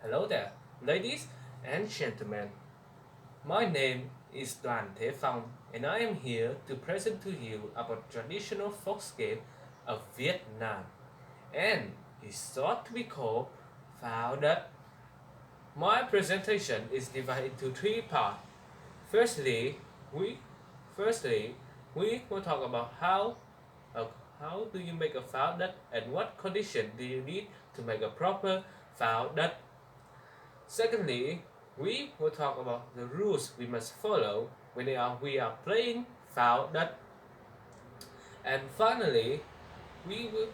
Hello there, ladies and gentlemen. My name is Đoàn Thế Phong, and I am here to present to you about traditional folk game of Vietnam, and it's thought to be called Pháo Đất. My presentation is divided into three parts. Firstly, we firstly we will talk about uh, how do you make a pháo đất and what condition do you need to make a proper pháo đất. Secondly, we will talk about the rules we must follow when we are playing pháo đất. And finally, we will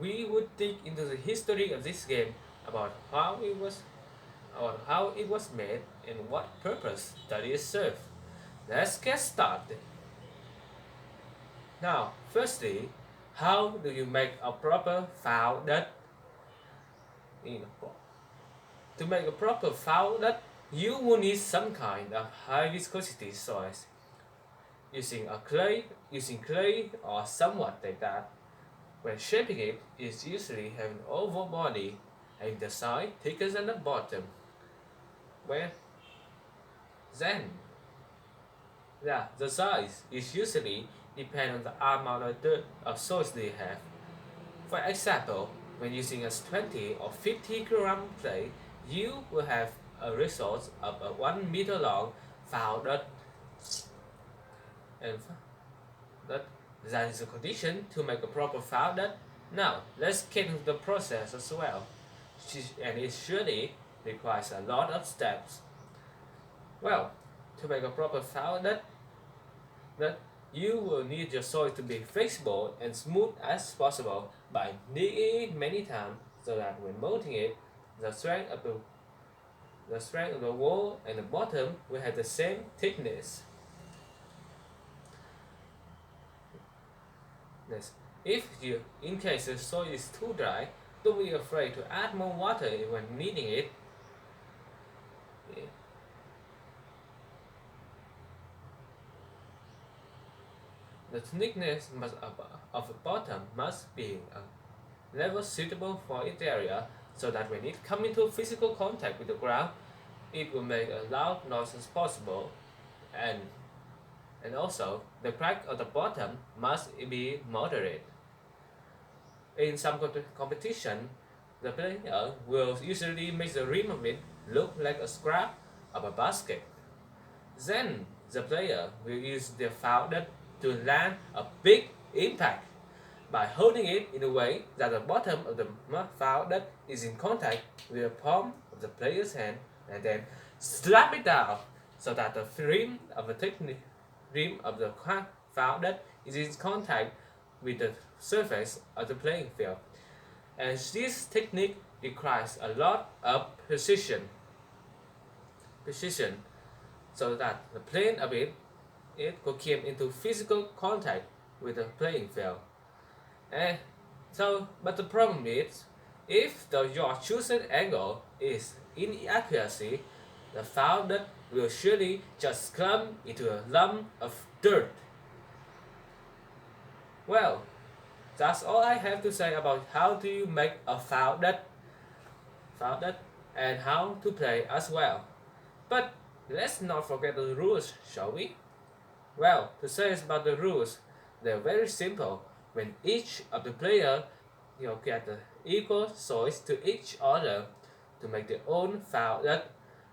we would dig into the history of this game about how it was made and what purpose that it served. Let's get started. Now, firstly, how do you make a proper pháo đất? To make a proper pháo đất, you will need some kind of high viscosity soils. Using clay or somewhat like that. When shaping it, it usually have an oval body and the side thicker than the bottom. When then, yeah, the size is usually depend on the amount of dirt or soils they have. For example, when using a 20 or 50 kilogram clay, you will have a result of a 1 meter long pháo đất. And that is a condition to make a proper pháo đất. Now, let's get into the process as well. And it surely requires a lot of steps. Well, to make a proper pháo đất, you will need your soil to be flexible and smooth as possible by kneading it many times so that when molding it, the strength of the wall and the bottom will have the same thickness. Yes. In case the soil is too dry, don't be afraid to add more water when kneading it. The thickness of the bottom must be a level suitable for its area so that when it comes into physical contact with the ground, it will make a loud noise as possible, and also the crack of the bottom must be moderate. In some competition, the player will usually make the rim of it look like a scrap of a basket. Then the player will use their pháo đất to land a big impact by holding it in a way that the bottom of the pháo đất is in contact with the palm of the player's hand, and then slap it down so that the rim of the pháo đất is in contact with the surface of the playing field. And this technique requires a lot of precision so that the plane of it could come into physical contact with the playing field. And but the problem is, if your chosen angle is inaccuracy, the pháo đất will surely just come into a lump of dirt. Well, that's all I have to say about how do you make a pháo đất, and how to play as well. But let's not forget the rules, shall we? Well, to say about the rules, they're very simple. When each of the player get the equal choice to each other to make their own pháo đất,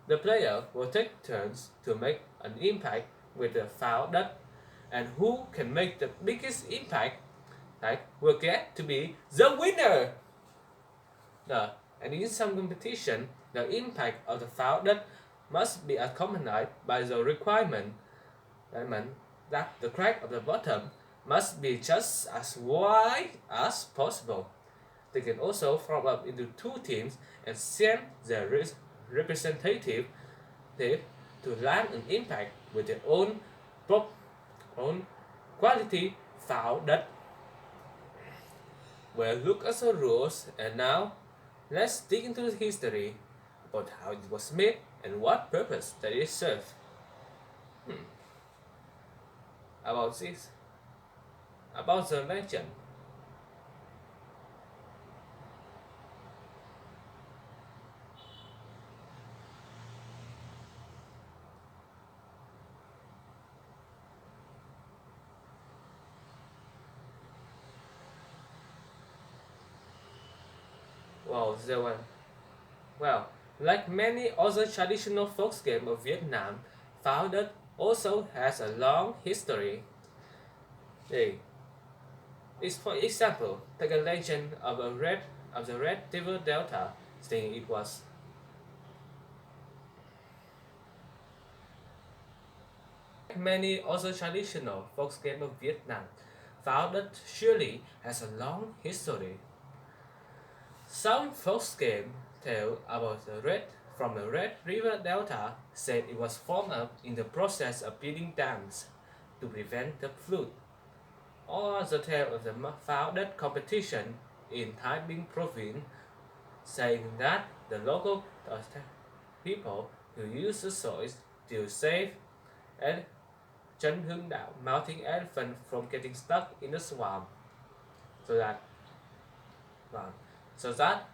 the player will take turns to make an impact with the pháo đất, and who can make the biggest impact will get to be the winner. And in some competition, the impact of the pháo đất must be accompanied by the requirement that the crack of the bottom must be just as wide as possible. They can also form up into two teams and send their representative to land an impact with their own quality pháo đất. Well, look at the rules, and now let's dig into the history about how it was made and what purpose that it served. About the legend. Well, well, like many other traditional folk games of Vietnam, Founded also has a long history. Hey, for example, take a legend of the Red River Delta, saying it was like many other traditional folk games of Vietnam. Founded surely has a long history. Some folk games tell about the Red River Delta said it was formed up in the process of building dams to prevent the flood, or the tale of the founded competition in Thái Bình province, saying that the local people who use the soil to save and Trấn Hưng Đạo mountain elephant from getting stuck in the swamp, so that uh, so that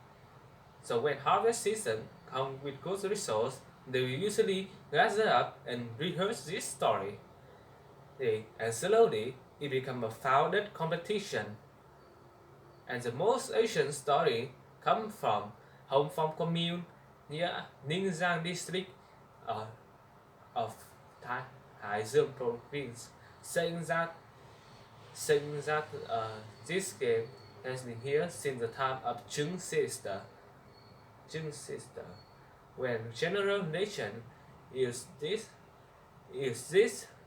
so when harvest season comes with good results, they will usually gather up and rehearse this story. And slowly it becomes a founded competition. And the most ancient story come from Hồng Phong commune near Ninh Giang district uh, of Hải Dương province, saying that this game has been here since the time of Trưng sister, when general nation use this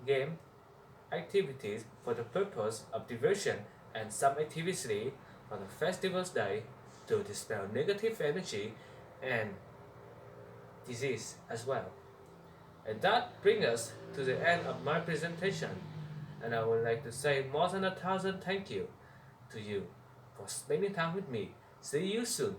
game activities for the purpose of diversion and some activity for the festival's day to dispel negative energy and disease as well. And that brings us to the end of my presentation, and I would like to say more than 1,000 thank you to you for spending time with me. See you soon.